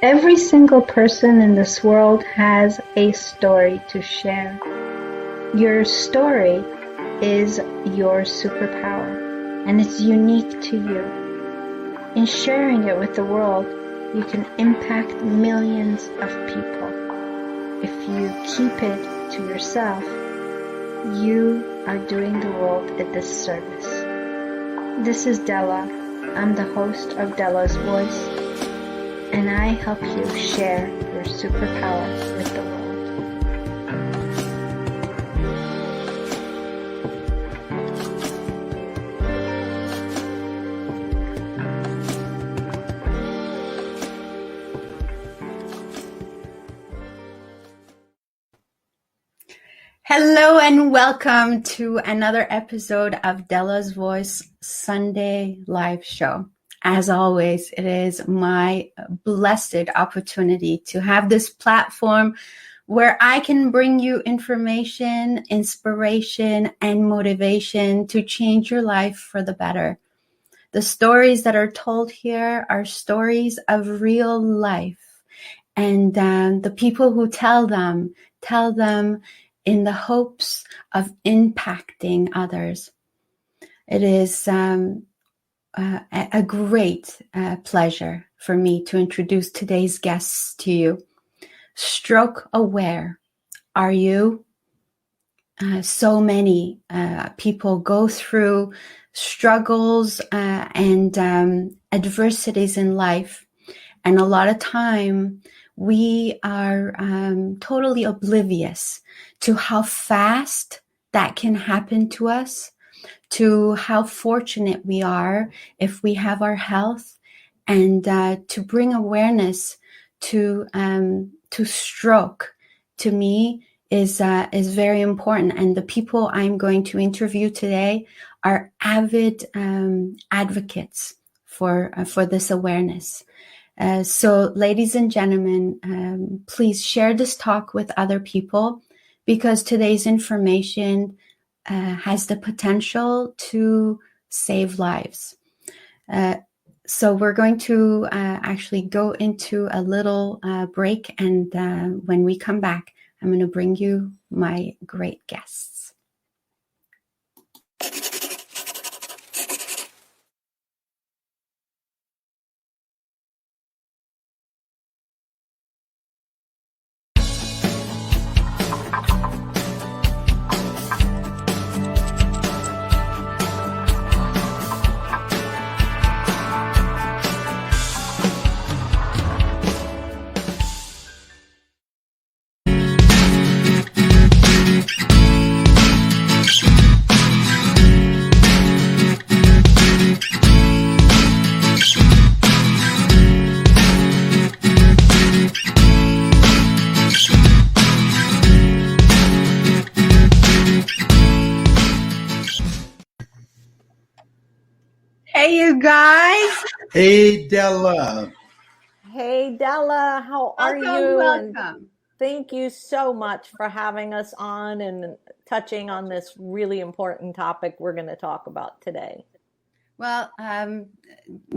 Every single person in this world has a story to share. Your story is your superpower, and it's unique to you. In sharing it with the world, you can impact millions of people. If you keep it to yourself, you are doing the world a disservice. This is Dela. I'm the host of Dela's Voice, and I help you share your superpower with the world. Hello and welcome to another episode of Dela's Voice Sunday live show. As always, it is my blessed opportunity to have this platform where I can bring you information, inspiration, and motivation to change your life for the better. The stories that are told here are stories of real life, and the people who tell them in the hopes of impacting others. It is a great pleasure for me to introduce today's guests to you. Stroke aware. Are you? So many people go through struggles and adversities in life. And a lot of time we are totally oblivious to how fast that can happen to us, to how fortunate we are if we have our health, and to bring awareness to stroke, to me, is very important. And the people I'm going to interview today are avid advocates for this awareness. So, ladies and gentlemen, please share this talk with other people, because today's information has the potential to save lives. So we're going to actually go into a little break, and when we come back, I'm going to bring you my great guests. Hey, you guys. Hey, Dela. Hey, Dela. How are you? Welcome. And thank you so much for having us on and touching on this really important topic we're going to talk about today. Well,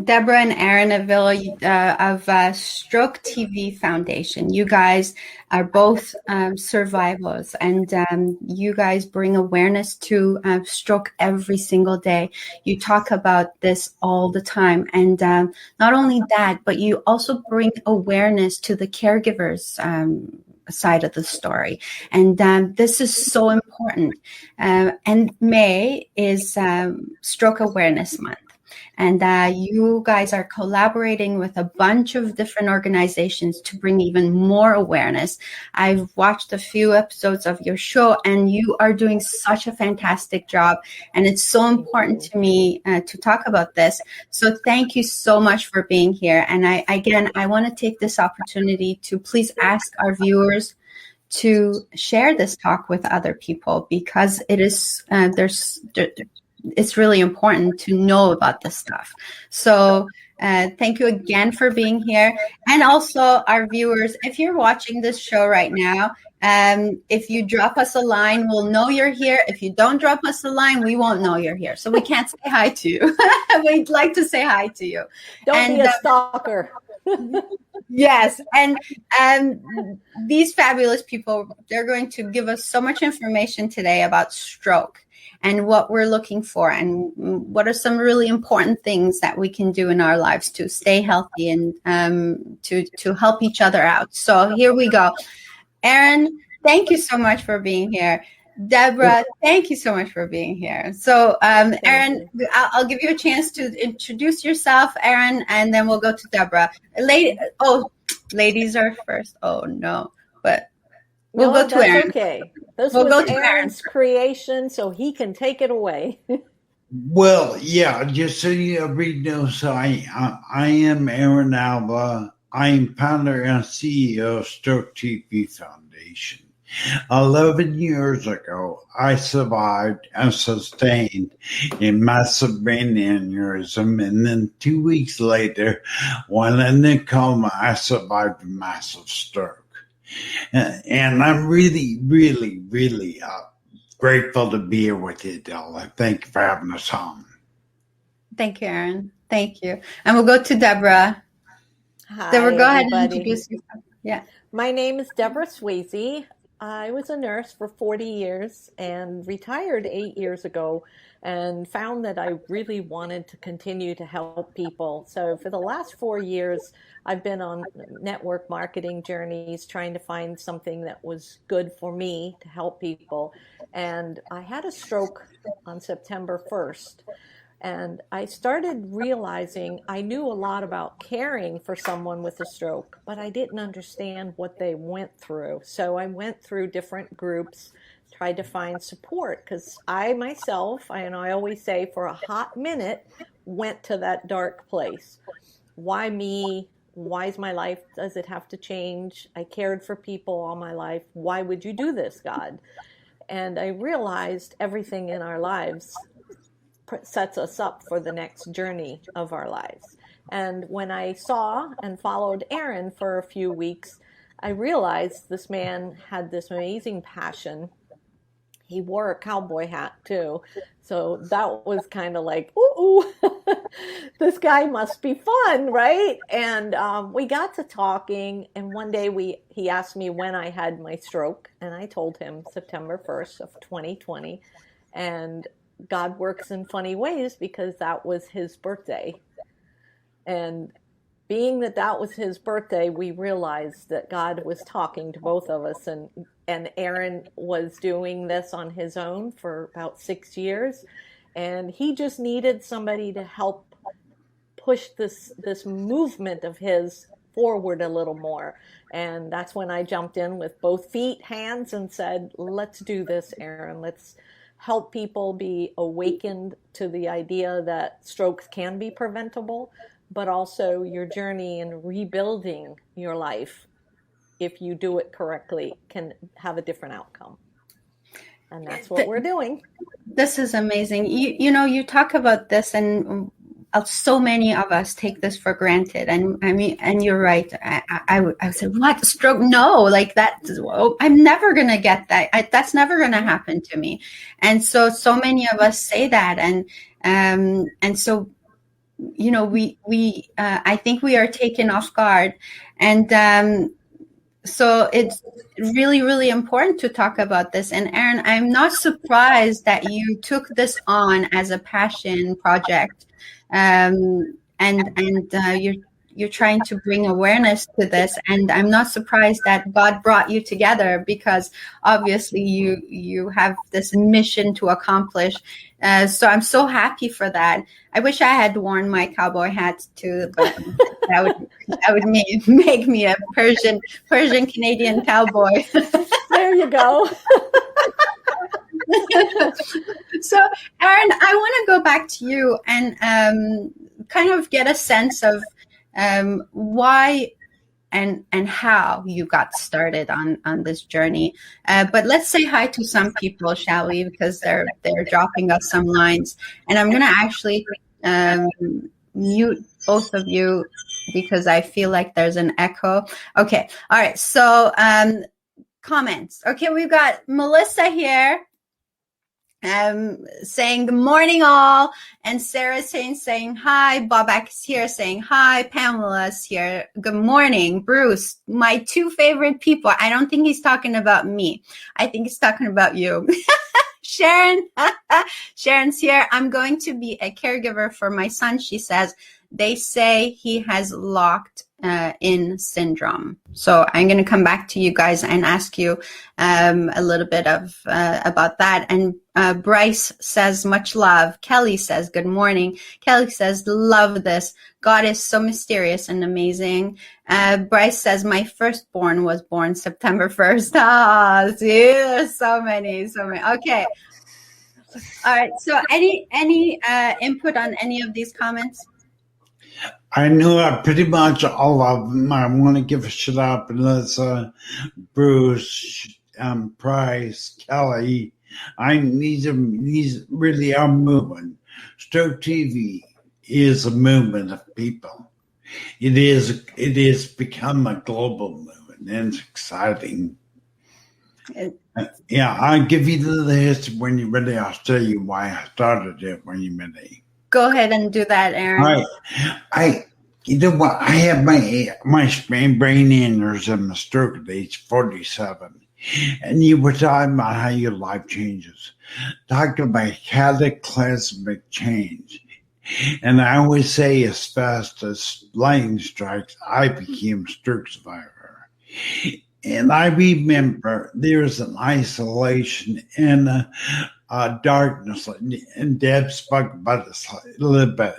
Deborah and Aaron Avila of StrokeTv Foundation. You guys are both survivors, and you guys bring awareness to stroke every single day. You talk about this all the time, and not only that, but you also bring awareness to the caregivers side of the story. And this is so important. And May is Stroke Awareness Month. And you guys are collaborating with a bunch of different organizations to bring even more awareness. I've watched a few episodes of your show, and you are doing such a fantastic job. And it's so important to me to talk about this. So thank you so much for being here. And I want to take this opportunity to please ask our viewers to share this talk with other people, because it is it's really important to know about this stuff. So thank you again for being here. And also our viewers, if you're watching this show right now, if you drop us a line, we'll know you're here. If you don't drop us a line, we won't know you're here. So we can't say hi to you. We'd like to say hi to you. Don't be a stalker. Yes, and these fabulous people, they're going to give us so much information today about stroke and what we're looking for and what are some really important things that we can do in our lives to stay healthy and to help each other out. So here we go. Aaron, thank you so much for being here. Deborah, thank you so much for being here. So, Aaron, I'll give you a chance to introduce yourself, Aaron, and then we'll go to Deborah. Ladies are first. Oh, no. But we'll go to Aaron. Okay. This was Aaron's creation, so he can take it away. Well, yeah, just so you already know, so I am Aaron Avila. I am founder and CEO of StrokeTv Foundation. 11 years ago, I survived and sustained a massive brain aneurysm, and then 2 weeks later, while in a coma, I survived a massive stroke. And I'm really, really, really grateful to be here with you, Dela. Thank you for having us on. Thank you, Aaron. Thank you. And we'll go to Deborah. Hi, Deborah, go ahead everybody. and introduce yourself. Yeah. My name is Deborah Sweazey. I was a nurse for 40 years and retired 8 years ago and found that I really wanted to continue to help people. So for the last 4 years, I've been on network marketing journeys trying to find something that was good for me to help people. And I had a stroke on September 1st. And I started realizing I knew a lot about caring for someone with a stroke, but I didn't understand what they went through. So I went through different groups, tried to find support, because I myself, and I always say for a hot minute, went to that dark place. Why me? Why is my life, does it have to change? I cared for people all my life. Why would you do this, God? And I realized everything in our lives sets us up for the next journey of our lives. And when I saw and followed Aaron for a few weeks, I realized this man had this amazing passion. He wore a cowboy hat too. So that was kind of like, ooh, this guy must be fun, right? And we got to talking, and one day he asked me when I had my stroke, and I told him September 1st of 2020. And God works in funny ways because that was his birthday. And being that that was his birthday, we realized that God was talking to both of us. And Aaron was doing this on his own for about 6 years. And he just needed somebody to help push this movement of his forward a little more. And that's when I jumped in with both feet, hands, and said, let's do this, Aaron. Let's help people be awakened to the idea that strokes can be preventable, but also your journey in rebuilding your life, if you do it correctly, can have a different outcome. And that's what we're doing. This is amazing. You talk about this, and so many of us take this for granted. And I mean, and you're right. I said, what, stroke? No, like that. I'm never going to get that. That's never going to happen to me. And so many of us say that. And so, I think we are taken off guard. And, so it's really, really important to talk about this. And Aaron, I'm not surprised that you took this on as a passion project. And you're trying to bring awareness to this, and I'm not surprised that God brought you together, because obviously you have this mission to accomplish. So I'm so happy for that. I wish I had worn my cowboy hat too, but that would make me a Persian Canadian cowboy. There you go. So, Aaron, I want to go back to you and kind of get a sense of why and how you got started on this journey. But let's say hi to some people, shall we? Because they're dropping us some lines, and I'm going to actually mute both of you because I feel like there's an echo. Okay, all right. So comments. Okay, we've got Melissa here. saying good morning all, and Sarah saying hi. Bobak is here saying hi. Pamela's here. Good morning, Bruce. My two favorite people. I don't think he's talking about me. I think he's talking about you. Sharon, Sharon's here. I'm going to be a caregiver for my son. She says they say he has locked in syndrome. So I'm going to come back to you guys and ask you a little bit of about that. And Bryce says much love. Kelly says good morning. Kelly says love this. God is so mysterious and amazing. Bryce says my firstborn was born September 1st. Ah, see, there's so many. Okay. All right. So any input on any of these comments? I know pretty much all of them. I want to give a shout out to Melissa, Bruce, Price, Kelly. These really are moving. Stroke TV is a movement of people. It is become a global movement, and it's exciting. Yeah, I'll give you the history when you're ready. I'll tell you why I started it when you're ready. Go ahead and do that, Aaron. You know what? I had my brain aneurysm, a stroke at age 47. And you were talking about how your life changes. Talking about cataclysmic change. And I always say as fast as lightning strikes, I became a stroke survivor. And I remember there's an isolation and darkness, and Deb spoke about this a little bit.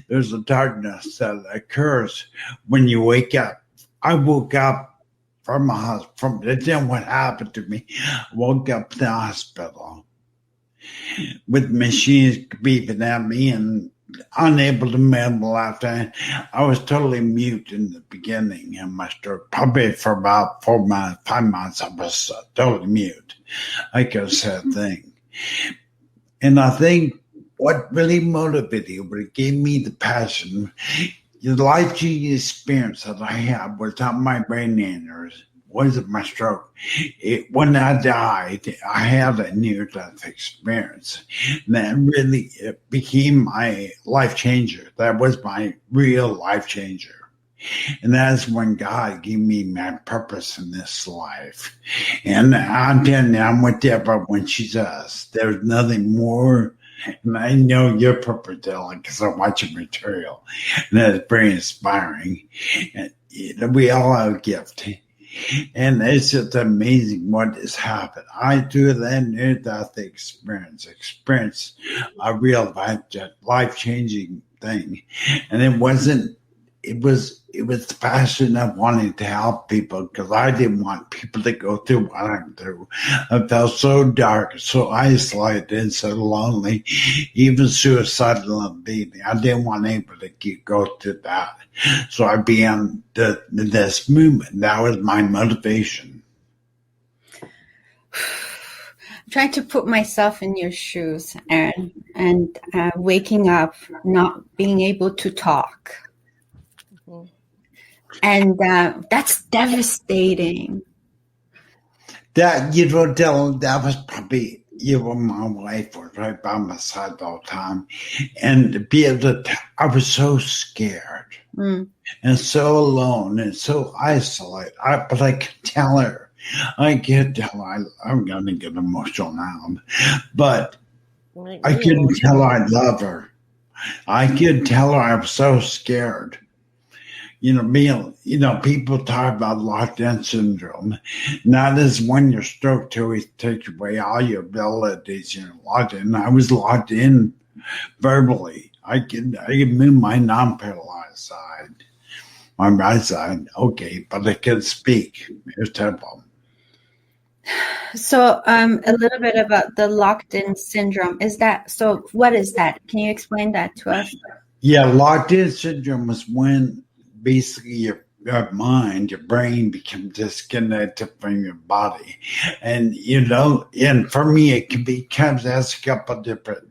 There's a darkness that occurs when you wake up. I woke up from then what happened to me. I woke up in the hospital with machines beeping at me and unable to mumble after. I was totally mute in the beginning of my stroke. Probably for about 5 months, I was totally mute. I could have said a thing. And I think what really motivated, what gave me the passion, the life-changing experience that I had was not my brain aneurysm, wasn't my stroke. When I died, I had a near-death experience. And that really became my life changer. That was my real life changer. And that's when God gave me my purpose in this life. And I'm telling you, I'm with Deborah when she says there's nothing more. And I know your purpose, Dela, because I watch your material. And that's very inspiring. And we all have a gift. And it's just amazing what has happened. I do that near-death experience a real life-changing thing. And it was the passion of wanting to help people because I didn't want people to go through what I'm through. I felt so dark, so isolated, and so lonely, even suicidal and beating. I didn't want anybody to go through that. So I began this movement. That was my motivation. I'm trying to put myself in your shoes, Aaron, and waking up, not being able to talk. And that's devastating. That, Dela, that was probably, my wife was right by my side all the time. And to be able to, I was so scared and so alone and so isolated. But I could tell her, I'm going to get emotional now, but I couldn't tell her I love her. I could tell her I was so scared. People talk about locked-in syndrome. That is when your stroke takes away all your abilities. Locked in. I was locked in verbally. I could move my non-paralyzed side, my right side. Okay, but I couldn't speak. It was terrible. So, a little bit about the locked-in syndrome. What is that? Can you explain that to us? Yeah, locked-in syndrome is when basically your mind, your brain becomes disconnected from your body. And, you know, and for me, it can be comes as a couple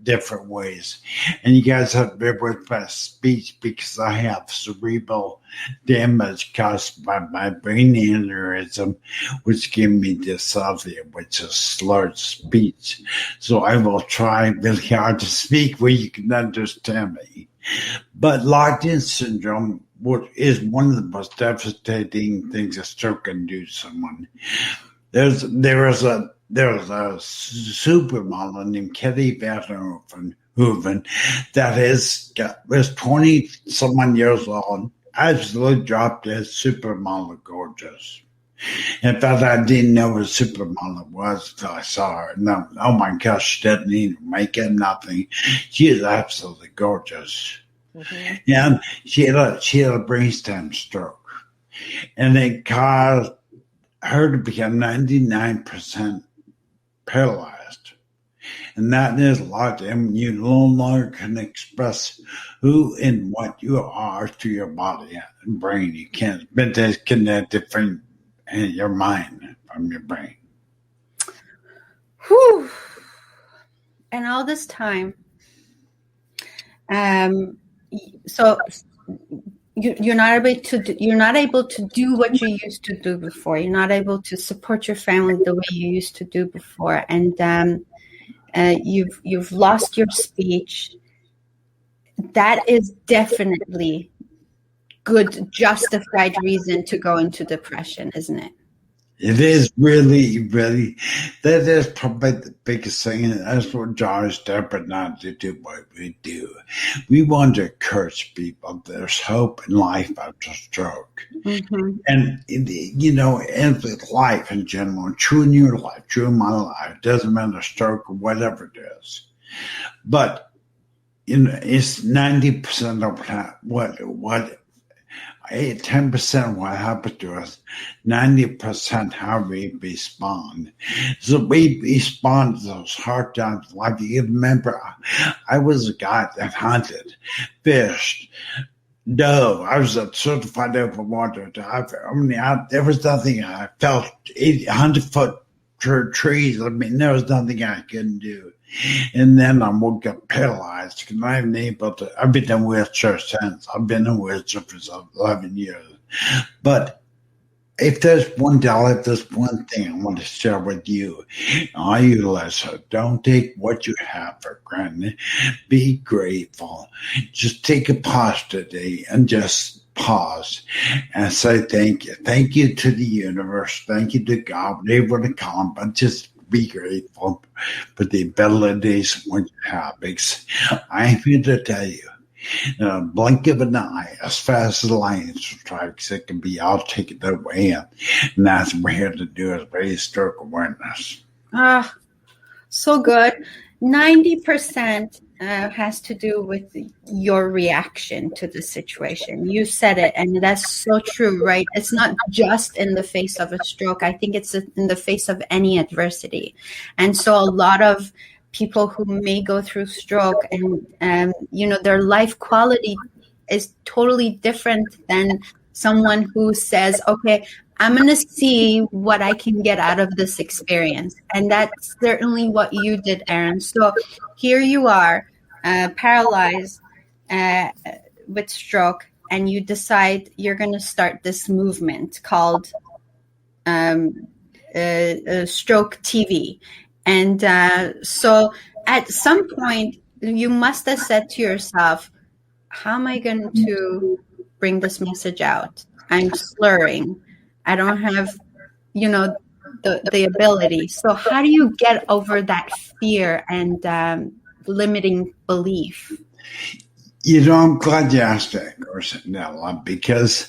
different ways. And you guys have to bear with my speech because I have cerebral damage caused by my brain aneurysm, which gave me dysphagia, which is slurred speech. So I will try really hard to speak where you can understand me. But locked-in syndrome is one of the most devastating things a stroke can do to someone. There was a supermodel named Katie Van Hooven that was 20-some years old, absolutely dropped as supermodel gorgeous. In fact, I didn't know what a supermodel was until I saw her. No, oh my gosh, she didn't need makeup, nothing. She is absolutely gorgeous. Mm-hmm. And she had a brainstem stroke. And it caused her to become 99% paralyzed. And that is locked in. You no longer can express who and what you are to your body and brain. You can't be disconnected from your mind from your brain. Whew. And all this time, so you're not able to do what you used to do before. You're not able to support your family the way you used to do before, and you've lost your speech. That is definitely good, justified reason to go into depression, isn't it? It is really, really, that is probably the biggest thing. And that's what drives Deborah not to do what we do. We want to encourage people there's hope in life after stroke. Mm-hmm. And, you know, in life in general, true in your life, true in my life, doesn't matter stroke or whatever it is. But, you know, it's 90% of what 10% what happened to us, 90% how we respond. So we respond to those hard times in life. You remember, I was a guy that hunted, fished, dove. I was a certified overwater diver. I mean, there was nothing I felt 100-foot trees. I mean, there was nothing I couldn't do. And then I woke up paralyzed because I haven't able to. I've been in a wheelchair since. I've been in a wheelchair for 11 years. But if there's one thing I want to share with you, all you listeners, don't take what you have for granted. Be grateful. Just take a pause today and just pause and say thank you. Thank you to the universe. Thank you to God, whatever to call him, but just be grateful for the abilities what you have. Because I'm here to tell you, in a blink of an eye, as fast as lightning strikes, it can be all taken away. And that's what we're here to do, is raise stroke awareness. So good. 90% has to do with your reaction to the situation. You said it, and that's so true, right? It's not just in the face of a stroke. I think it's in the face of any adversity. And so a lot of people who may go through stroke and you know, their life quality is totally different than someone who says, okay, I'm going to see what I can get out of this experience. And that's certainly what you did, Aaron. So here you are, paralyzed with stroke, and you decide you're going to start this movement called StrokeTv. And so at some point, you must have said to yourself, how am I going to bring this message out? I'm slurring. I don't have, you know, the ability. So how do you get over that fear and limiting belief? You know, I'm glad you asked that question, Dela, because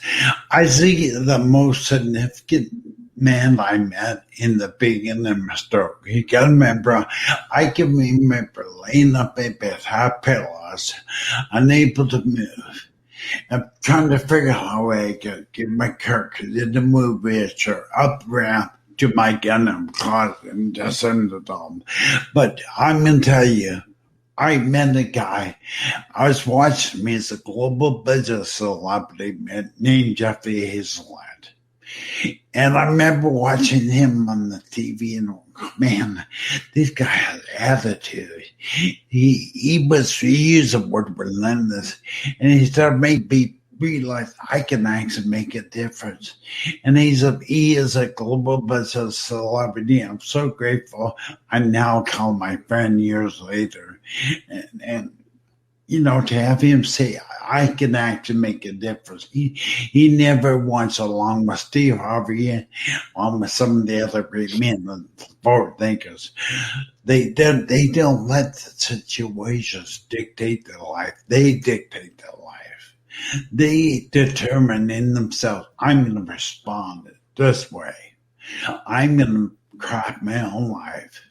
I think the most significant man I met in the beginning of my stroke. You got to remember, I can remember laying up in bed, half paralyzed, unable to move. I'm trying to figure out how I could get my car, because in the move wheelchair up ramp to my gun and closet and descend the dome. But I'm going to tell you, I met a guy. I was watching him. He's a global business celebrity named Jeffrey Hazelett. And I remember watching him on the TV and, man, this guy has attitude. He used the word relentless, and he started making me realize I can actually make a difference. And he is a global business celebrity. I'm so grateful. I now call my friend years later. And to have him say, I can actually make a difference. He never wants, along with Steve Harvey, along with some of the other great men, the forward thinkers, they don't let the situations dictate their life. They dictate their life. They determine in themselves, I'm going to respond this way. I'm going to craft my own life.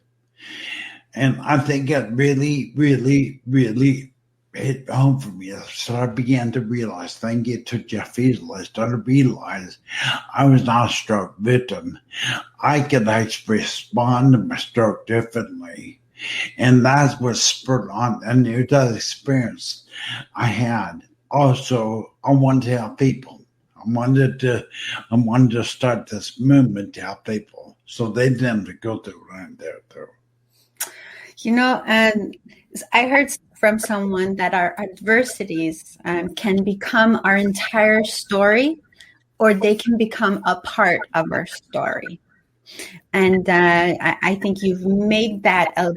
And I think it really, really, really hit home for me. So I began to realize, thank you to Jeff Hazelett, I started to realize I was not a stroke victim. I could actually respond to my stroke differently. And that's what spurred on. And that experience I had. Also, I wanted to help people. I wanted to start this movement to help people so they didn't have to go through what I'm there through. And I heard from someone that our adversities can become our entire story, or they can become a part of our story. And I think you've made that a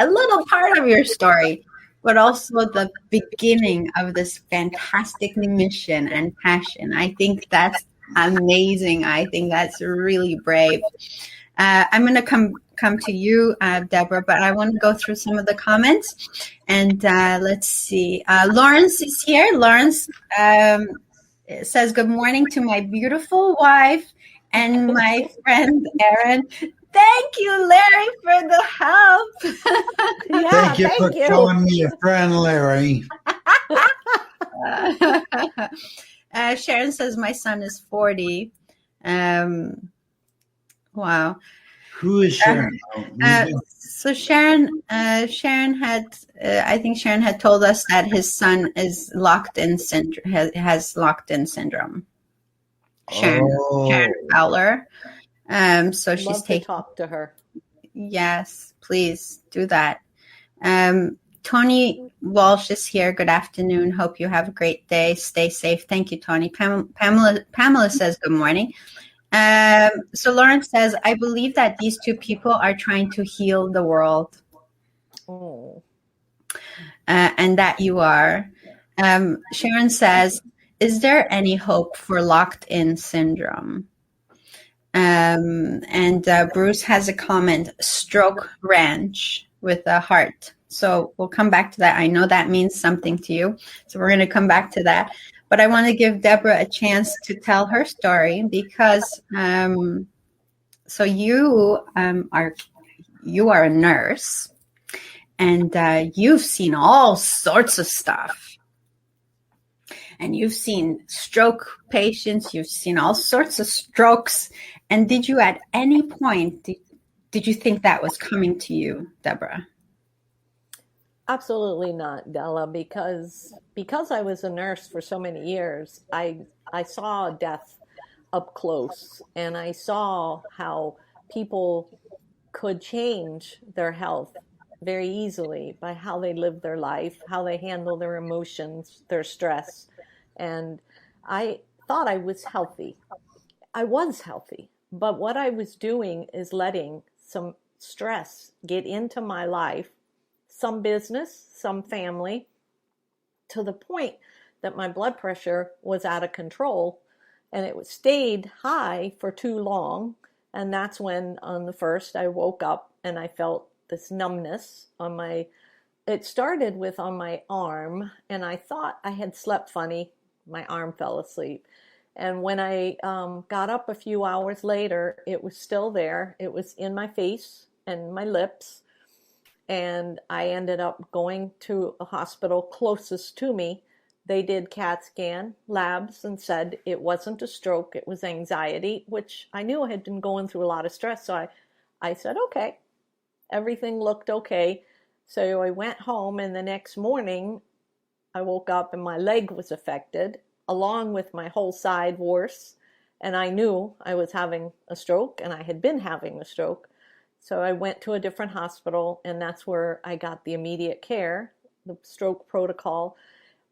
little part of your story, but also the beginning of this fantastic mission and passion. I think that's amazing. I think that's really brave. I'm going to come to you, Deborah, but I want to go through some of the comments. And let's see. Lawrence is here. Lawrence says, good morning to my beautiful wife and my friend, Aaron. Thank you, Larry, for the help. Thank you for calling me a friend, Larry. Sharon says, my son is 40. Wow. Who is Sharon? So Sharon had, I think Sharon had told us that his son is locked-in syndrome, has locked-in syndrome. Sharon Fowler. So she's Love to talk to her. Yes, please do that. Tony Walsh is here. Good afternoon. Hope you have a great day. Stay safe. Thank you, Tony. Pamela says good morning. So Lawrence says, I believe that these two people are trying to heal the world. Oh. And that you are. Sharon says, is there any hope for locked-in syndrome? And Bruce has a comment, stroke ranch with a heart. So we'll come back to that. I know that means something to you. So we're going to come back to that. But I want to give Deborah a chance to tell her story because so you are a nurse and you've seen all sorts of stuff. And you've seen stroke patients, you've seen all sorts of strokes. And did you at any point, did you think that was coming to you, Deborah? Absolutely not, Dela, because I was a nurse for so many years, I saw death up close, and I saw how people could change their health very easily by how they live their life, how they handle their emotions, their stress. And I thought I was healthy. I was healthy, but what I was doing is letting some stress get into my life, some business, some family, to the point that my blood pressure was out of control and it stayed high for too long. And that's when on the first I woke up and I felt this numbness on it started with on my arm, and I thought I had slept funny. My arm fell asleep. And when I got up a few hours later, it was still there. It was in my face and my lips. And I ended up going to a hospital closest to me. They did CAT scan labs and said it wasn't a stroke, it was anxiety, which I knew I had been going through a lot of stress. So I said, okay, everything looked okay. So I went home, and the next morning I woke up and my leg was affected, along with my whole side worse. And I knew I was having a stroke, and I had been having a stroke. So I went to a different hospital, and that's where I got the immediate care, the stroke protocol.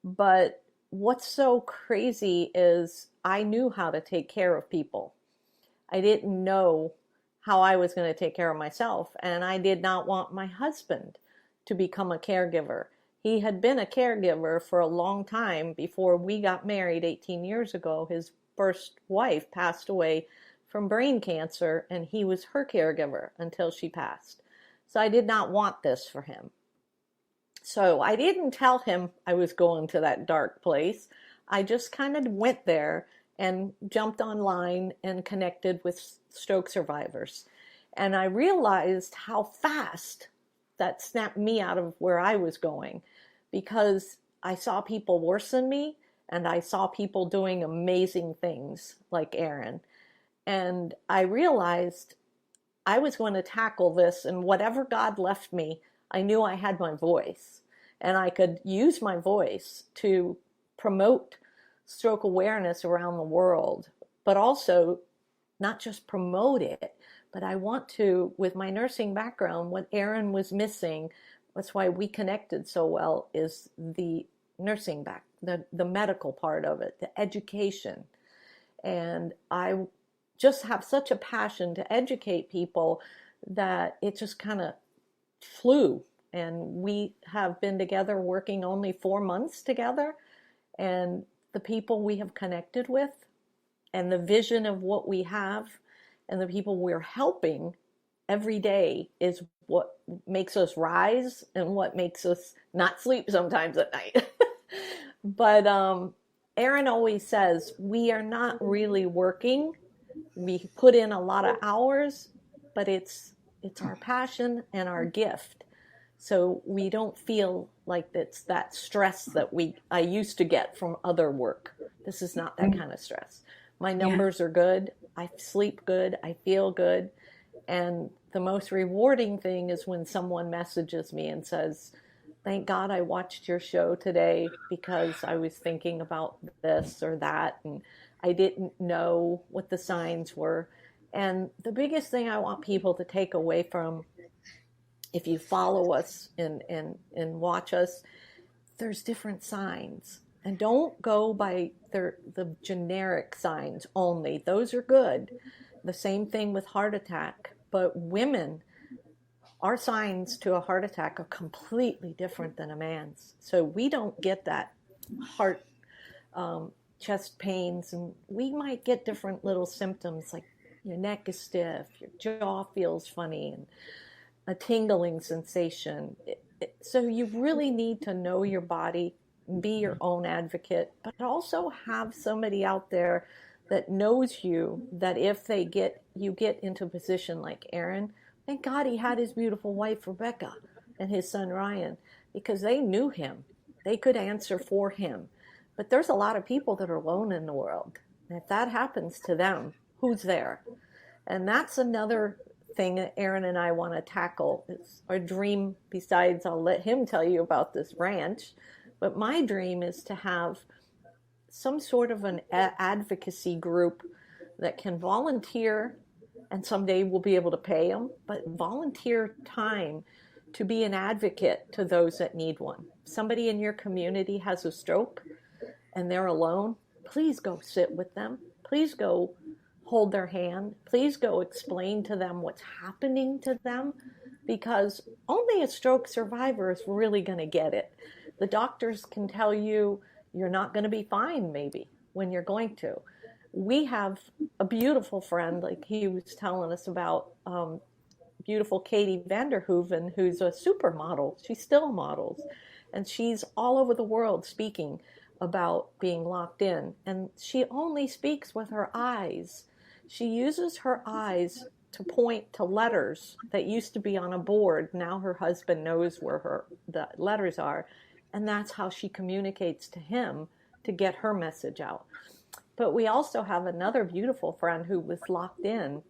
But what's so crazy is I knew how to take care of people. I didn't know how I was going to take care of myself. And I did not want my husband to become a caregiver. He had been a caregiver for a long time before we got married 18 years ago. His first wife passed away from brain cancer, and he was her caregiver until she passed. So I did not want this for him. So I didn't tell him I was going to that dark place. I just kind of went there and jumped online and connected with stroke survivors. And I realized how fast that snapped me out of where I was going, because I saw people worse than me, and I saw people doing amazing things like Aaron. And I realized I was going to tackle this, and whatever God left me, I knew I had my voice, and I could use my voice to promote stroke awareness around the world, but also not just promote it, but I want to, with my nursing background, what Aaron was missing, that's why we connected so well, is the nursing the medical part of it, the education. And I just have such a passion to educate people that it just kind of flew. And we have been together working only 4 months together. And the people we have connected with, and the vision of what we have, and the people we're helping every day is what makes us rise and what makes us not sleep sometimes at night. But Aaron always says, we are not really working. We put in a lot of hours, but it's our passion and our gift. So we don't feel like it's that stress that I used to get from other work. This is not that kind of stress. My numbers are good. I sleep good. I feel good. And the most rewarding thing is when someone messages me and says, thank God I watched your show today because I was thinking about this or that, and I didn't know what the signs were. And the biggest thing I want people to take away from, if you follow us and watch us, there's different signs. And don't go by the generic signs only. Those are good. The same thing with heart attack. But women, our signs to a heart attack are completely different than a man's. So we don't get that heart, chest pains, and we might get different little symptoms like your neck is stiff, your jaw feels funny, and a tingling sensation. So you really need to know your body, be your own advocate, but also have somebody out there that knows you, that if you get into a position like Aaron, thank God he had his beautiful wife, Rebecca, and his son, Ryan, because they knew him. They could answer for him. But there's a lot of people that are alone in the world. And if that happens to them, who's there? And that's another thing that Aaron and I want to tackle. It's our dream, besides I'll let him tell you about this ranch, but my dream is to have some sort of an advocacy group that can volunteer, and someday we'll be able to pay them, but volunteer time to be an advocate to those that need one. Somebody in your community has a stroke and they're alone, please go sit with them. Please go hold their hand. Please go explain to them what's happening to them, because only a stroke survivor is really going to get it. The doctors can tell you you're not going to be fine maybe when you're going to. We have a beautiful friend, like he was telling us about, beautiful Katie Vanderhoeven, who's a supermodel. She still models, and she's all over the world speaking about being locked in. And she only speaks with her eyes. She uses her eyes to point to letters that used to be on a board. Now her husband knows where the letters are, and that's how she communicates to him to get her message out. But we also have another beautiful friend who was locked in.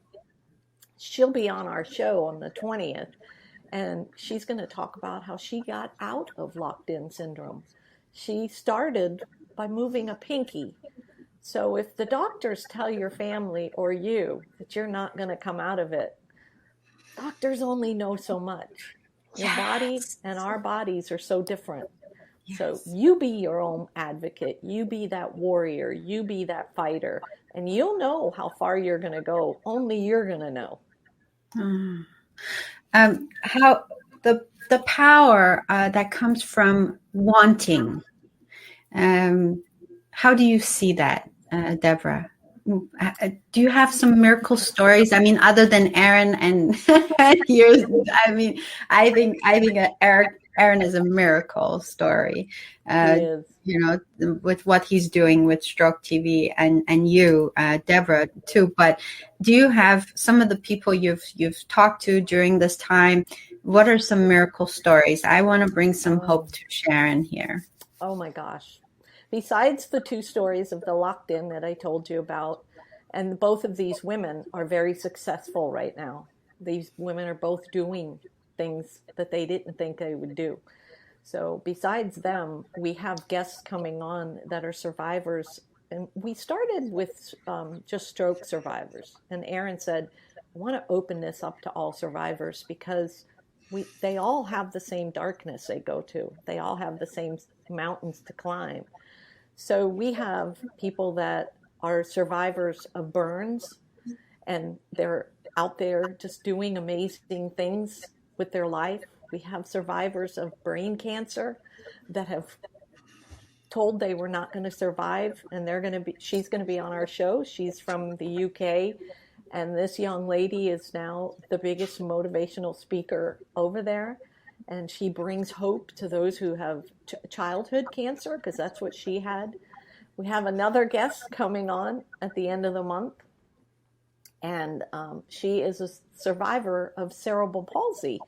She'll be on our show on the 20th. And she's going to talk about how she got out of locked-in syndrome. She started by moving a pinky. So if the doctors tell your family or you that you're not going to come out of it, doctors only know so much. Your body and our bodies are so different. Yes. So you be your own advocate. You be that warrior. You be that fighter. And you'll know how far you're going to go. Only you're going to know. How the power that comes from wanting. How do you see that, Deborah? Do you have some miracle stories? I mean, other than Aaron and yours. I mean, I think Aaron is a miracle story. You know, with what he's doing with Stroke TV and you, Deborah, too. But do you have some of the people you've talked to during this time? What are some miracle stories? I want to bring some hope to Sharon here. Oh my gosh. Besides the 2 stories of the locked-in that I told you about, and both of these women are very successful right now. These women are both doing things that they didn't think they would do. So besides them, we have guests coming on that are survivors. And we started with just stroke survivors. And Aaron said, I want to open this up to all survivors because they all have the same darkness they go to. They all have the same mountains to climb. So we have people that are survivors of burns, and they're out there just doing amazing things with their life. We have survivors of brain cancer that have told they were not going to survive, and she's going to be on our show. She's from the UK, and this young lady is now the biggest motivational speaker over there. And she brings hope to those who have childhood cancer, because that's what she had. We have another guest coming on at the end of the month, and she is a survivor of cerebral palsy.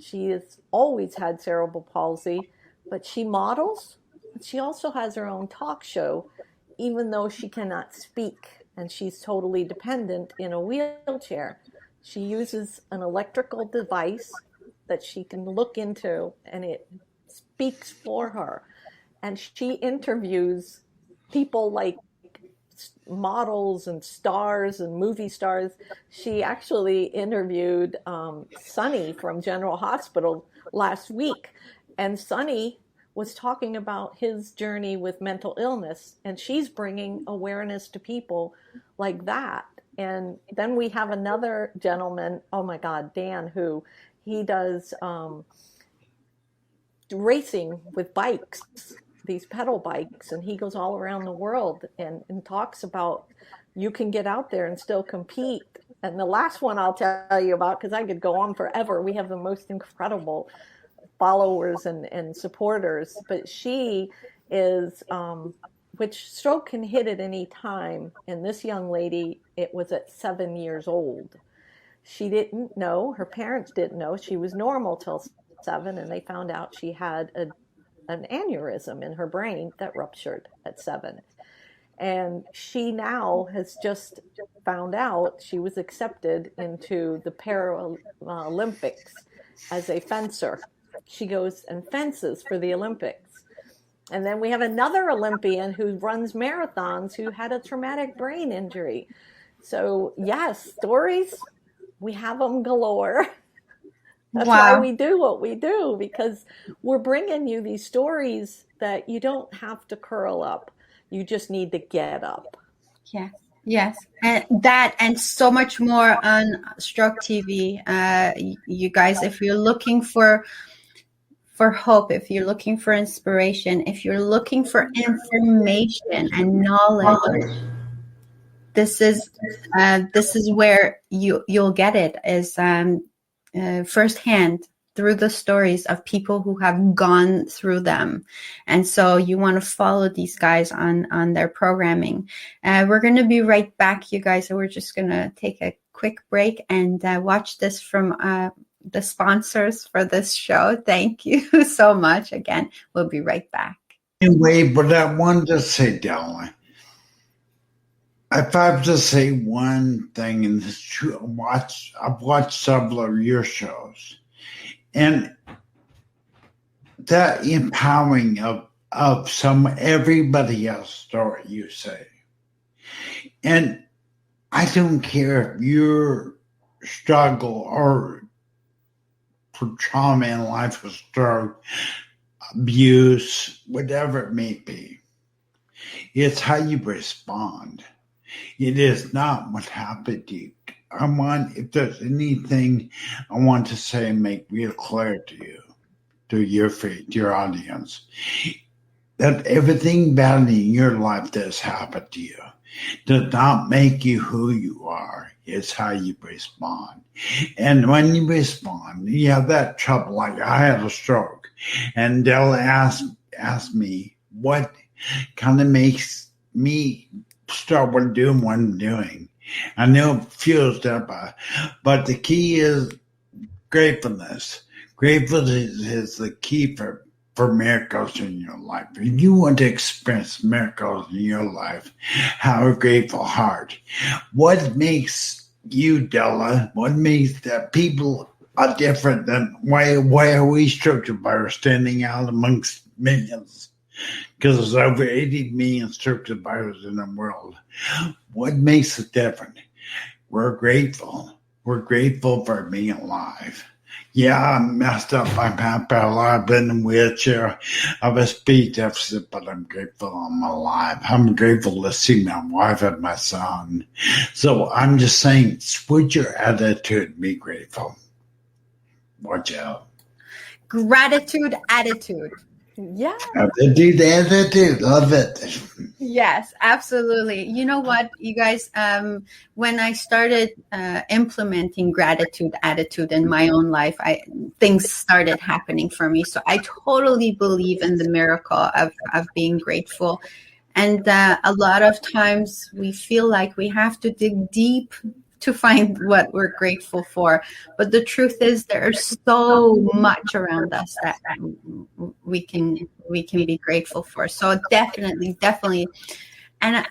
She has always had cerebral palsy, but she models. She also has her own talk show, even though she cannot speak, and she's totally dependent in a wheelchair. She uses an electrical device that she can look into, and it speaks for her. And she interviews people like models and stars and movie stars. She actually interviewed Sonny from General Hospital last week. And Sonny was talking about his journey with mental illness, and she's bringing awareness to people like that. And then we have another gentleman, oh my God, Dan, who he does racing with bikes, these pedal bikes, and he goes all around the world and talks about you can get out there and still compete. And the last one I'll tell you about, because I could go on forever, we have the most incredible followers and supporters, but she is, which stroke can hit at any time. And this young lady, it was at 7 years old. She didn't know, her parents didn't know, she was normal till 7, and they found out she had an aneurysm in her brain that ruptured at 7. And she now has just found out she was accepted into the Paralympics as a fencer. She goes and fences for the Olympics. And then we have another Olympian who runs marathons who had a traumatic brain injury. So yes, stories, we have them galore. That's why we do what we do, because we're bringing you these stories that you don't have to curl up. You just need to get up. Yeah. Yes. And that and so much more on Stroke TV. You guys, if you're looking for hope, if you're looking for inspiration, if you're looking for information and knowledge, this is where you'll get it, is firsthand through the stories of people who have gone through them. And so you want to follow these guys on their programming. We're going to be right back, you guys. So we're just going to take a quick break and watch this from the sponsors for this show. Thank you so much. Again, we'll be right back. Anyway, but I wanted to say, Dela, if I have to say one thing, and this true, I've watched several of your shows, And that empowering of everybody else's story, you say. And I don't care if your struggle or trauma in life was stroke, abuse, whatever it may be. It's how you respond. It is not what happened to you. If there's anything I want to say and make real clear to you, to your audience, that everything bad in your life that's happened to you does not make you who you are. It's how you respond. And when you respond, you have that trouble. Like I had a stroke, and Dela asked me what kind of makes me start doing what I'm doing. I know it feels that bad, but the key is gratefulness. Gratefulness is the key for miracles in your life. If you want to experience miracles in your life, have a grateful heart. What makes you, Dela, what makes that people are different than why are we stroke survivors standing out amongst millions? Because there's over 80 million stroke survivors in the world. What makes it different? We're grateful. We're grateful for being alive. Yeah, I'm messed up. I'm half paralyzed. I've been in a wheelchair. I have a speech deficit, but I'm grateful I'm alive. I'm grateful to see my wife and my son. So I'm just saying, switch your attitude. Be grateful. Watch out. Gratitude attitude. Yeah. Attitude. Love it. Yes, absolutely. You know what, you guys, when I started implementing gratitude attitude in my own life, things started happening for me. So I totally believe in the miracle of being grateful. And a lot of times we feel like we have to dig deep to find what we're grateful for. But the truth is there's so much around us that we can be grateful for. So definitely. And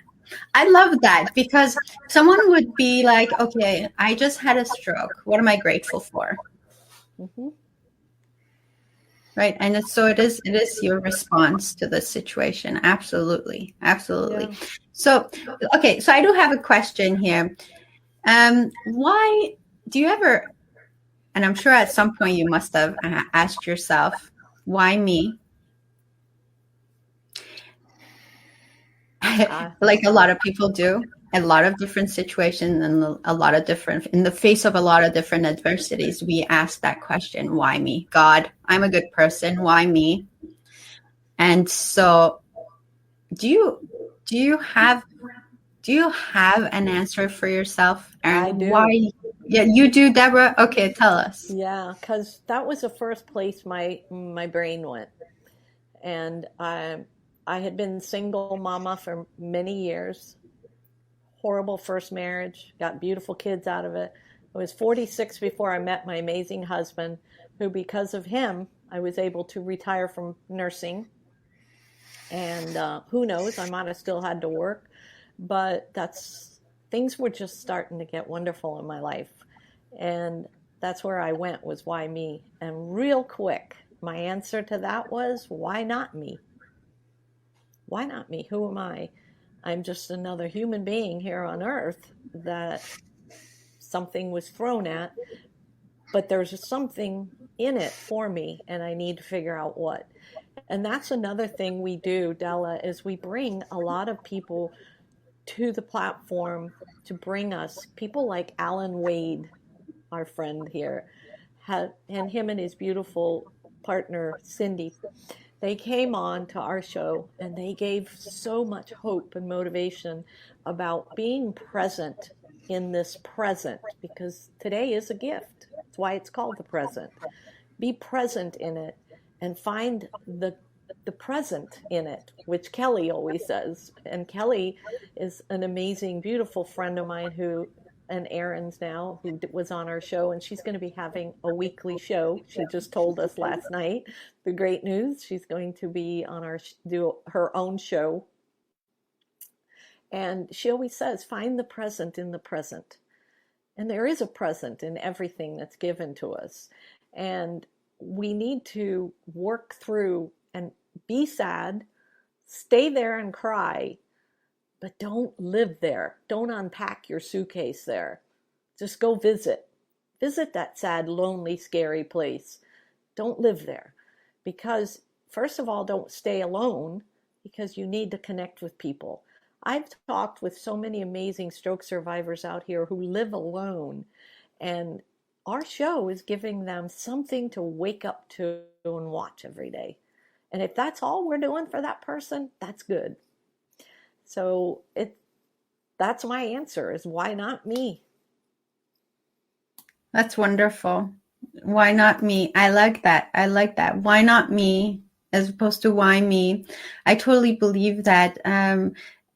I love that, because someone would be like, okay, I just had a stroke. What am I grateful for? Mm-hmm. Right. And it is your response to the situation. Absolutely. Yeah. So, okay. So I do have a question here. Why do you ever, and I'm sure at some point you must have asked yourself, why me? Like a lot of people do, a lot of different situations and in the face of a lot of different adversities, we ask that question, why me? God, I'm a good person. Why me? And so do you have an answer for yourself? And I do. Why? Yeah, you do, Deborah? Okay, tell us. Yeah, because that was the first place my brain went. And I had been single mama for many years. Horrible first marriage, got beautiful kids out of it. I was 46 before I met my amazing husband, who, because of him, I was able to retire from nursing. And who knows, I might have still had to work, but things were just starting to get wonderful in my life. And that's where I went, was why me? And real quick, my answer to that was, why not me? Why not me? Who am I? I'm just another human being here on earth that something was thrown at, but there's something in it for me, and I need to figure out what. And that's another thing we do, Dela, is we bring a lot of people to the platform to bring us people like Alan Wade, our friend here, and him and his beautiful partner, Cindy. They came on to our show and they gave so much hope and motivation about being present in this present, because today is a gift. That's why it's called the present. Be present in it and find the present in it, which Kelly always says. And Kelly is an amazing, beautiful friend of mine and Aaron's now, who was on our show, and she's going to be having a weekly show. She just told us last night the great news. She's going to be on do her own show. And she always says, find the present in the present. And there is a present in everything that's given to us. And we need to work through and be sad, stay there and cry, but don't live there. Don't unpack your suitcase there. Just go visit. Visit that sad, lonely, scary place. Don't live there. Because, first of all, don't stay alone, because you need to connect with people. I've talked with so many amazing stroke survivors out here who live alone, and our show is giving them something to wake up to and watch every day. And if that's all we're doing for that person, that's good. So that's my answer, is why not me? That's wonderful. Why not me? I like that. I like that. Why not me as opposed to why me? I totally believe that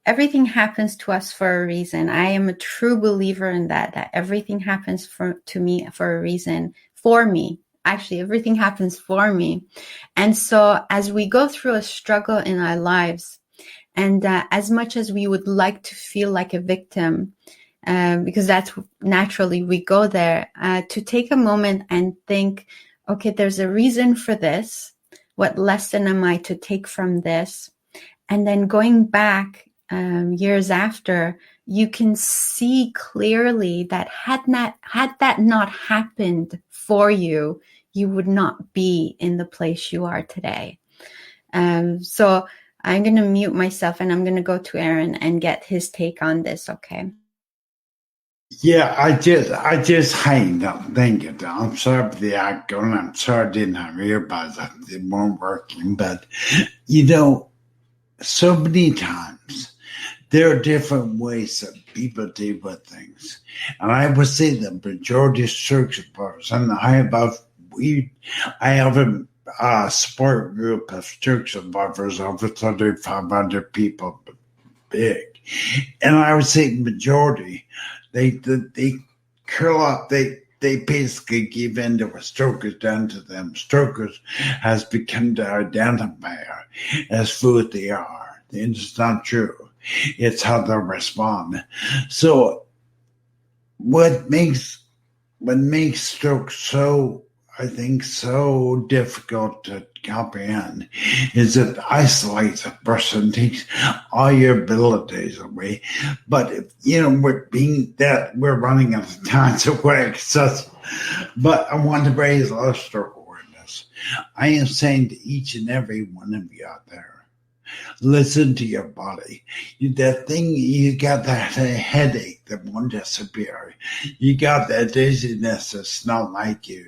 everything happens to us for a reason. I am a true believer in that everything happens to me for a reason, for me. Actually, everything happens for me. And so as we go through a struggle in our lives, and as much as we would like to feel like a victim, because that's naturally we go there, to take a moment and think, okay, there's a reason for this. What lesson am I to take from this? And then going back years after, you can see clearly that had that not happened for you, you would not be in the place you are today. So I'm going to mute myself and I'm going to go to Aaron and get his take on this. Okay. Yeah, I just hang up thinking. I'm sorry for the echo, and I'm sorry I didn't have earbuds. They weren't working. But, so many times there are different ways that people deal with things. And I would say the majority of stroke survivors, and I have a support group of stroke survivors, over 3,500 people big. And I would say the majority, they curl up, they basically give in to what stroke is done to them. Strokers has become the identifier as who they are. It's not true. It's how they respond. So what makes stroke so, I think, so difficult to comprehend is it isolates a person, takes all your abilities away. But we're running out of time, so but I want to raise a lot of stroke awareness. I am saying to each and every one of you out there, listen to your body. That thing, you got that headache that won't disappear. You got that dizziness that's not like you.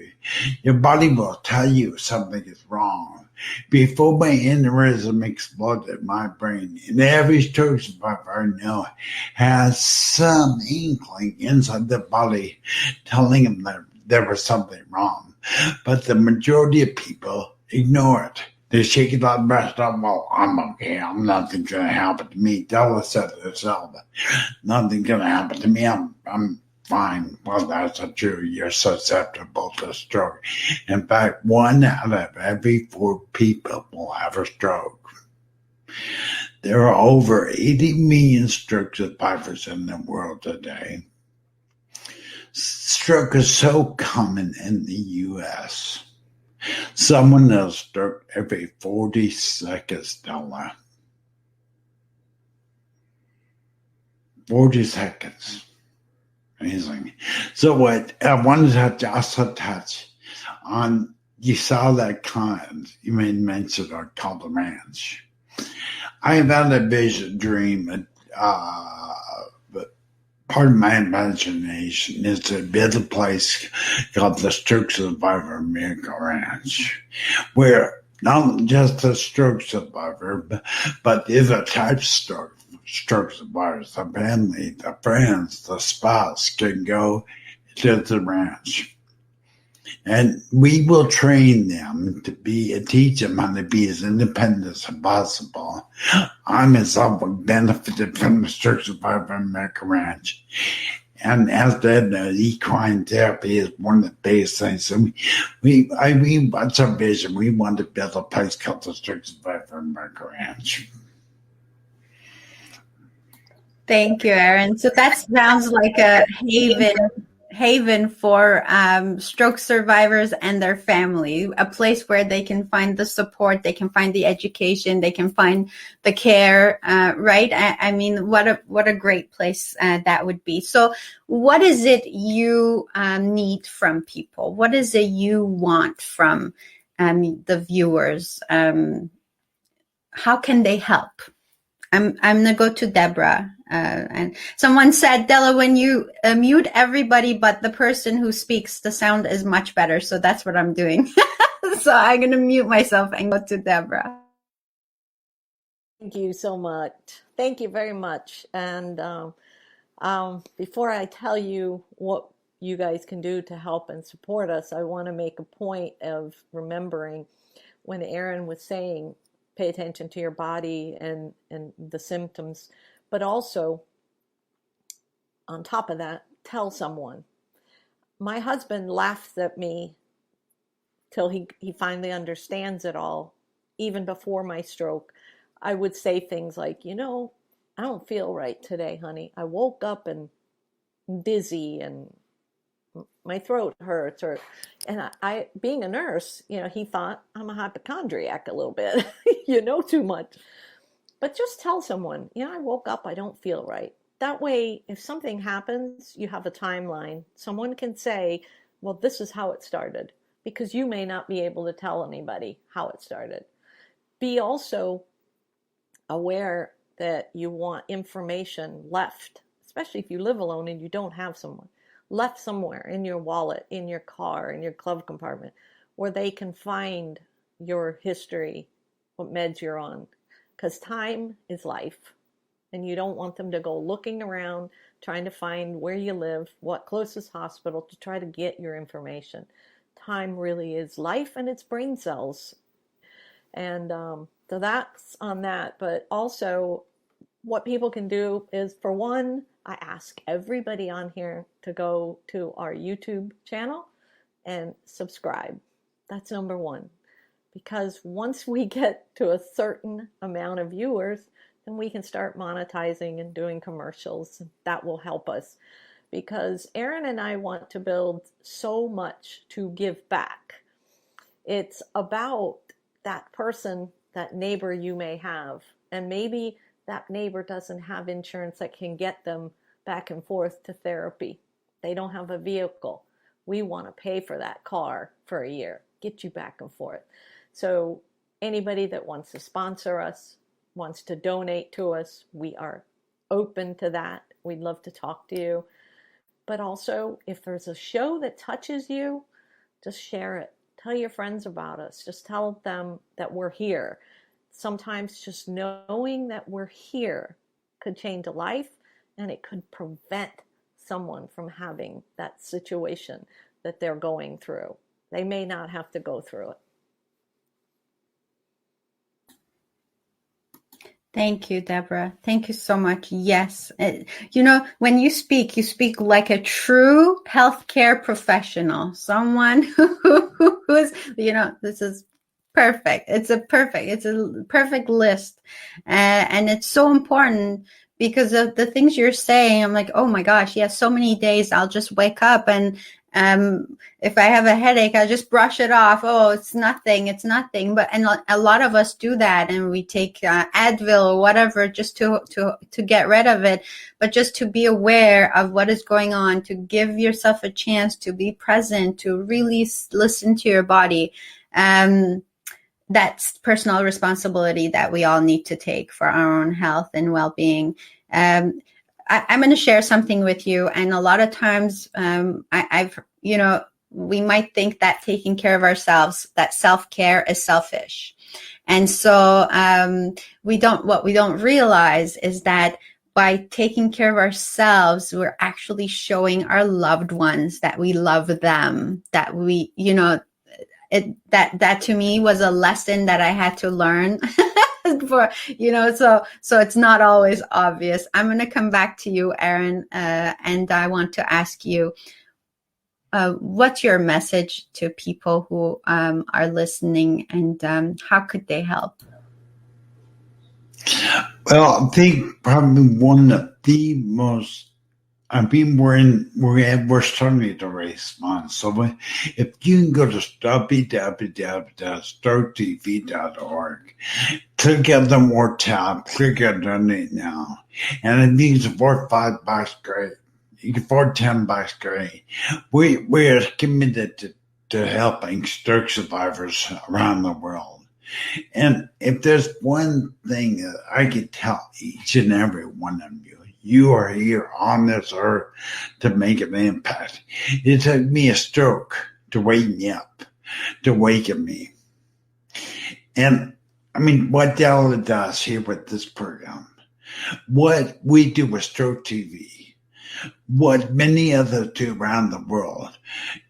Your body will tell you something is wrong. Before my aneurysm exploded, my brain, and every stroke survivor I know has some inkling inside the body telling them that there was something wrong. But the majority of people ignore it. They shake it out, breast up. Well, I'm okay. Nothing's going to happen to me. Dela said it herself. Nothing's going to happen to me. I'm fine. Well, that's not true. You're susceptible to stroke. In fact, 1 out of every 4 people will have a stroke. There are over 80 million stroke survivors in the world today. Stroke is so common in the U.S. Someone has stroke every 40 seconds, Dela. 40 seconds. Amazing. So what I wanted to also touch on, you saw that comment you made mention of called the ranch. I have had a vision dream, but part of my imagination is to build a place called the Stroke Survivor Miracle Ranch, where not just the stroke survivor, but the other types of stroke survivors, the family, the friends, the spouse can go to the ranch. And we will train them teach them how to be as independent as possible. I myself benefited from the Stroke Survivor America Ranch. And as the equine therapy is one of the biggest things. So what's our vision? We want to build a place called the Stroke Survivor America Ranch. Thank you, Aaron. So that sounds like a haven. haven for stroke survivors and their family, a place where they can find the support, they can find the education, they can find the care, right? I mean, what a great place that would be. So what is it you need from people? What is it you want from the viewers? How can they help? I'm gonna go to Deborah. And someone said, Dela, when you mute everybody but the person who speaks, the sound is much better. So that's what I'm doing. So I'm gonna mute myself and go to Deborah. Thank you so much. Thank you very much. And before I tell you what you guys can do to help and support us, I want to make a point of remembering when Aaron was saying, pay attention to your body and the symptoms, but also on top of that, tell someone. My husband laughs at me till he finally understands it all. Even before my stroke, I would say things like, I don't feel right today, honey. I woke up and dizzy and my throat hurts, and I being a nurse, he thought I'm a hypochondriac a little bit, too much. But just tell someone, I woke up, I don't feel right. That way, if something happens, you have a timeline. Someone can say, well, this is how it started, because you may not be able to tell anybody how it started. Be also aware that you want information left, especially if you live alone and you don't have someone, left somewhere in your wallet, in your car, in your glove compartment, where they can find your history, what meds you're on. Because time is life, and you don't want them to go looking around, trying to find where you live, what closest hospital to try to get your information. Time really is life, and it's brain cells. And so that's on that. But also, what people can do is, for one, I ask everybody on here to go to our YouTube channel and subscribe. That's number one. Because once we get to a certain amount of viewers, then we can start monetizing and doing commercials. That will help us. Because Aaron and I want to build so much to give back. It's about that person, that neighbor you may have. And maybe that neighbor doesn't have insurance that can get them back and forth to therapy. They don't have a vehicle. We want to pay for that car for a year, get you back and forth. So anybody that wants to sponsor us, wants to donate to us, we are open to that. We'd love to talk to you. But also, if there's a show that touches you, just share it. Tell your friends about us. Just tell them that we're here. Sometimes just knowing that we're here could change a life, and it could prevent someone from having that situation that they're going through. They may not have to go through it. Thank you, Deborah. Thank you so much. Yes. When you speak like a true healthcare professional, someone who's, this is perfect. It's a perfect list. And it's so important because of the things you're saying. I'm like, oh my gosh, yes, so many days I'll just wake up and if I have a headache, I'll just brush it off. Oh, it's nothing. But a lot of us do that, and we take Advil or whatever just to get rid of it. But just to be aware of what is going on, to give yourself a chance to be present, to really listen to your body. That's personal responsibility that we all need to take for our own health and well-being. I'm going to share something with you. And a lot of times we might think that taking care of ourselves, that self-care is selfish. And so what we don't realize is that by taking care of ourselves, we're actually showing our loved ones that we love them, that we, that to me was a lesson that I had to learn. So it's not always obvious. I'm going to come back to you, Aaron, and I want to ask you, what's your message to people who are listening, and how could they help? Well, I think probably one of the most I mean, we're starting to raise funds. So if you can go to www.stroketv.org, click on the More tab, click on Donate Now. And if you can support $5, great. You can afford $10, great. We're committed to helping stroke survivors around the world. And if there's one thing that I could tell each and every one of you, you are here on this earth to make an impact. It took me a stroke to wake me up, to waken me. And I mean, what Dela does here with this program, what we do with Stroke TV, what many others do around the world,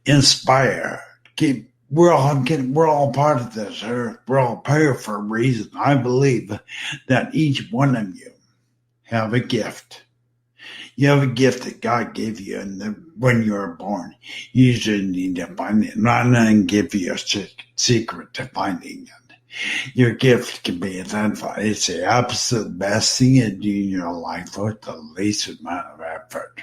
inspire, we're all part of this earth. We're all here for a reason. I believe that each one of you have a gift. You have a gift that God gave you when you were born. You just need to find it. Not going to give you a secret to finding it. Your gift can be identified. It's the absolute best thing you do in your life with the least amount of effort.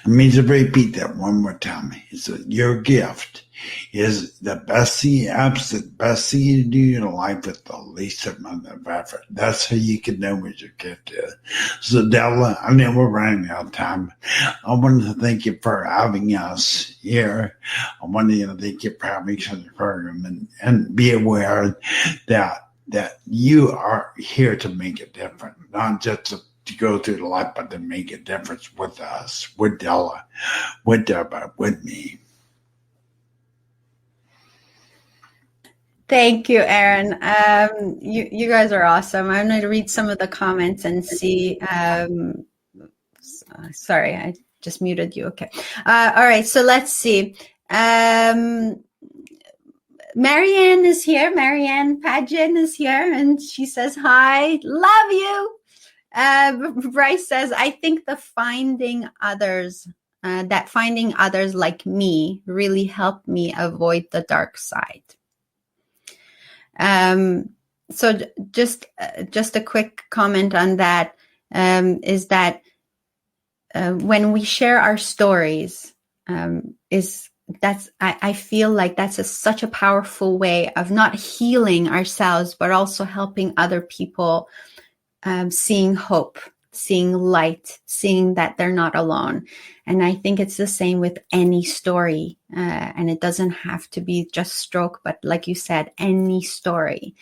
I mean to repeat that one more time. It's that your gift is the best thing, absolute best thing you do in your life with the least amount of effort. That's how you can know what your gift is. So, Dela, I know we're running out of time. I wanted to thank you for having us here. I wanted to thank you for having such a program and be aware that you are here to make a difference, not just to go through life, but to make a difference with us, with Dela, with Deborah, with me. Thank you, Aaron. You guys are awesome. I'm going to read some of the comments and see. Sorry, I just muted you. Okay. All right. So let's see. Marianne is here. Marianne Pageant is here, and she says, "Hi, love you." Bryce says, "I think finding others like me really helped me avoid the dark side." So just a quick comment on that, is that when we share our stories, I feel like that's such a powerful way of not healing ourselves, but also helping other people, seeing hope, seeing light, seeing that they're not alone. And I think it's the same with any story. And it doesn't have to be just stroke, but like you said, any story.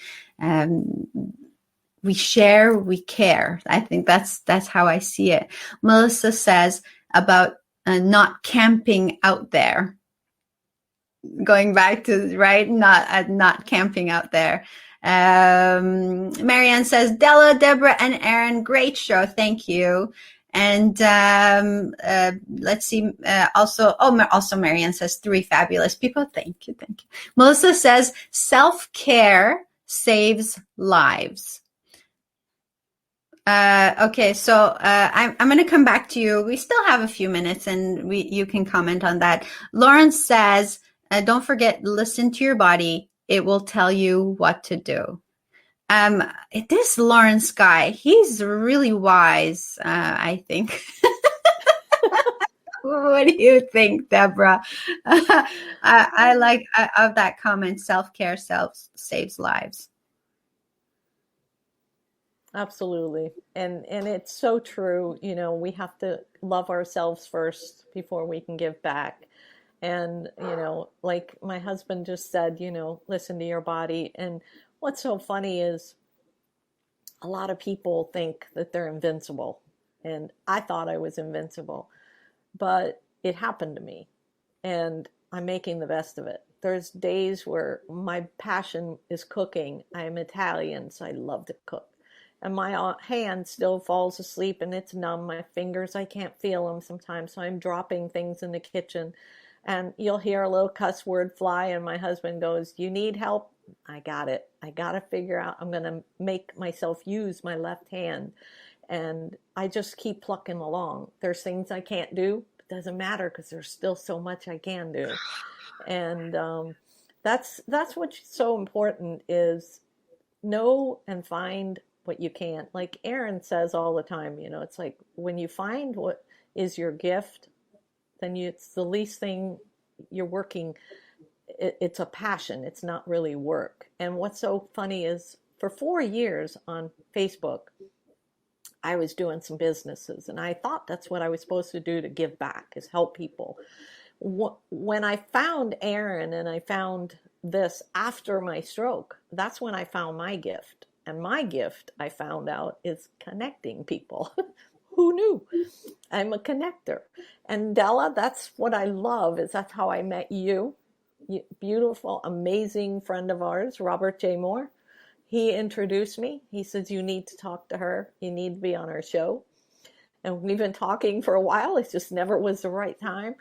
We share, we care. I think that's how I see it. Melissa says about not camping out there. Going back to, right, not camping out there. Marianne says, "Dela, Deborah, and Aaron, great show. Thank you." And let's see. Also Marianne says, "3 fabulous people." Thank you. Melissa says, "Self-care saves lives." Okay, so I'm going to come back to you. We still have a few minutes, and you can comment on that. Lawrence says, "Don't forget, listen to your body. It will tell you what to do." This Lawrence guy, he's really wise, I think. What do you think, Deborah? I like of that comment, self-care saves lives. Absolutely. And it's so true. You know, we have to love ourselves first before we can give back. And, you know, like my husband just said, you know, listen to your body. And what's so funny is a lot of people think that they're invincible. And I thought I was invincible, but it happened to me. And I'm making the best of it. There's days where my passion is cooking. I'm Italian, so I love to cook. And my hand still falls asleep and it's numb. My fingers, I can't feel them sometimes. So I'm dropping things in the kitchen. And you'll hear a little cuss word fly, and my husband goes, "You need help?" I got it. I got to figure out, I'm going to make myself use my left hand. And I just keep plucking along. There's things I can't do. It doesn't matter because there's still so much I can do. And that's what's so important is know and find what you can't. Like Aaron says all the time, it's like when you find what is your gift, then it's the least thing you're working. It's a passion. It's not really work. And what's so funny is for 4 years on Facebook, I was doing some businesses, and I thought that's what I was supposed to do, to give back, is help people. When I found Aaron and I found this after my stroke, that's when I found my gift. And my gift, I found out, is connecting people. Who knew? I'm a connector. And Dela, that's what I love, is that's how I met you. Beautiful, amazing friend of ours, Robert J. Moore. He introduced me. He says, you need to talk to her. You need to be on our show. And we've been talking for a while. It just never was the right time.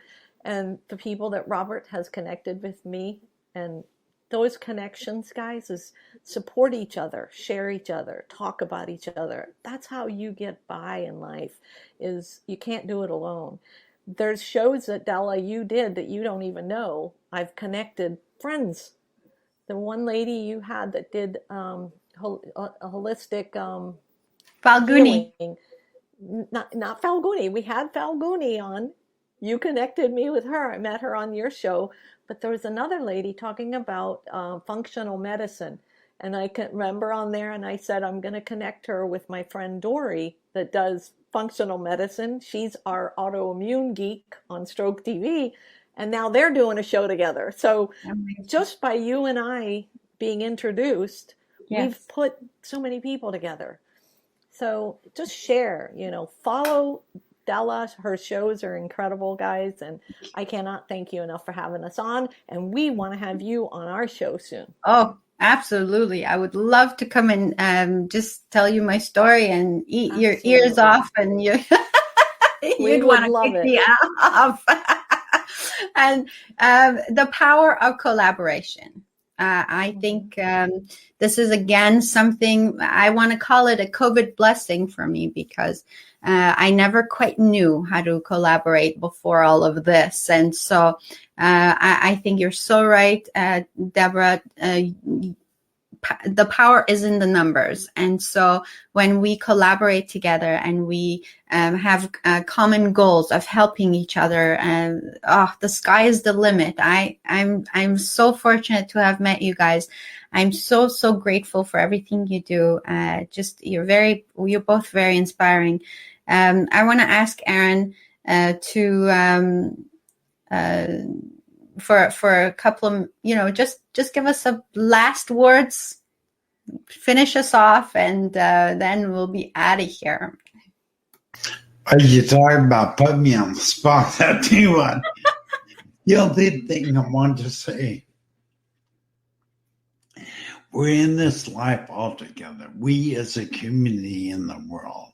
And the people that Robert has connected with me, and those connections, guys, is support each other, share each other, talk about each other. That's how you get by in life, is you can't do it alone. There's shows that, Dela, you did that you don't even know. I've connected friends. The one lady you had that did a holistic Falguni. healing. Not Falguni. We had Falguni on. You connected me with her. I met her on your show. But there was another lady talking about functional medicine. And I can remember on there, and I said, I'm going to connect her with my friend Dory that does functional medicine. She's our autoimmune geek on Stroke TV. And now they're doing a show together. So just by you and I being introduced, yes, we've put so many people together. So just share, follow Dela. Her shows are incredible, guys. And I cannot thank you enough for having us on. And we want to have you on our show soon. Oh, absolutely. I would love to come and just tell you my story and eat your ears off. And you'd want to kick me off. And the power of collaboration. I think this is, again, something I want to call it a COVID blessing for me, because I never quite knew how to collaborate before all of this. And so I think you're so right, Deborah. The power is in the numbers. And so when we collaborate together and we have common goals of helping each other, the sky is the limit. I'm so fortunate to have met you guys. I'm so grateful for everything you do. You're both very inspiring. I want to ask Aaron for a couple of, just give us some last words, finish us off, and then we'll be out of here. Are you talking about putting me on the spot? That too one. The only thing I want to say, we're in this life all together. We as a community in the world.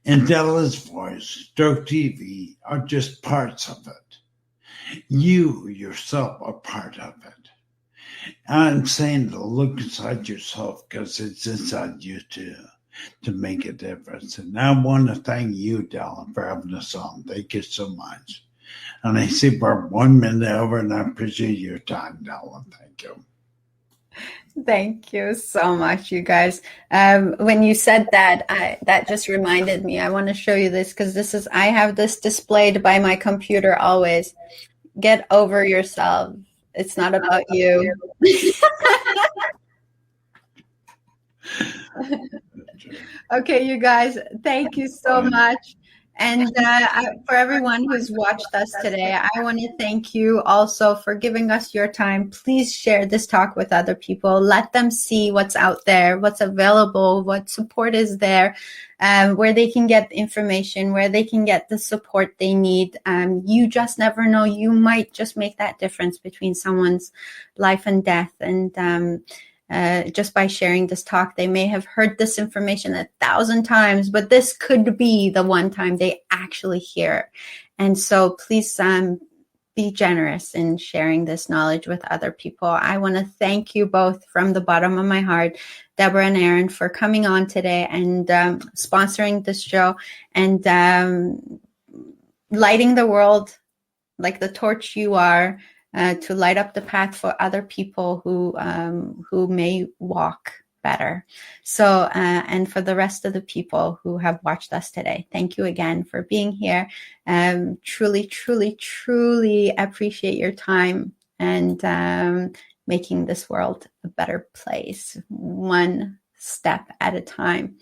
And Dela's Voice, Stroke TV are just parts of it. You yourself are part of it. I'm saying to look inside yourself, because it's inside you too, to make a difference. And I want to thank you, Dela, for having us on. Thank you so much. And I see we're 1 minute over, and I appreciate your time, Dela. Thank you. Thank you so much, you guys. When you said that, that just reminded me. I want to show you this, because I have this displayed by my computer always. Get over yourself. It's not about you. Okay, you guys, thank you so much. And for everyone who's watched us today, I want to thank you also for giving us your time. Please share this talk with other people. Let them see what's out there, what's available, what support is there, where they can get information, where they can get the support they need. You just never know. You might just make that difference between someone's life and death. And just by sharing this talk, they may have heard this information 1,000 times, but this could be the one time they actually hear it. And so please be generous in sharing this knowledge with other people. I want to thank you both from the bottom of my heart, Deborah and Aaron, for coming on today and sponsoring this show and lighting the world like the torch you are. To light up the path for other people who may walk better. So, and for the rest of the people who have watched us today, thank you again for being here. Truly, truly, truly appreciate your time and making this world a better place, one step at a time.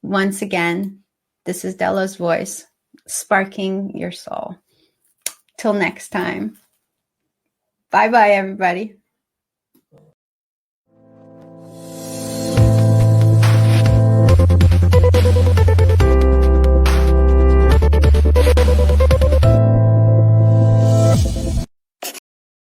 Once again, this is Dela's voice, sparking your soul. Till next time. Bye-bye, everybody.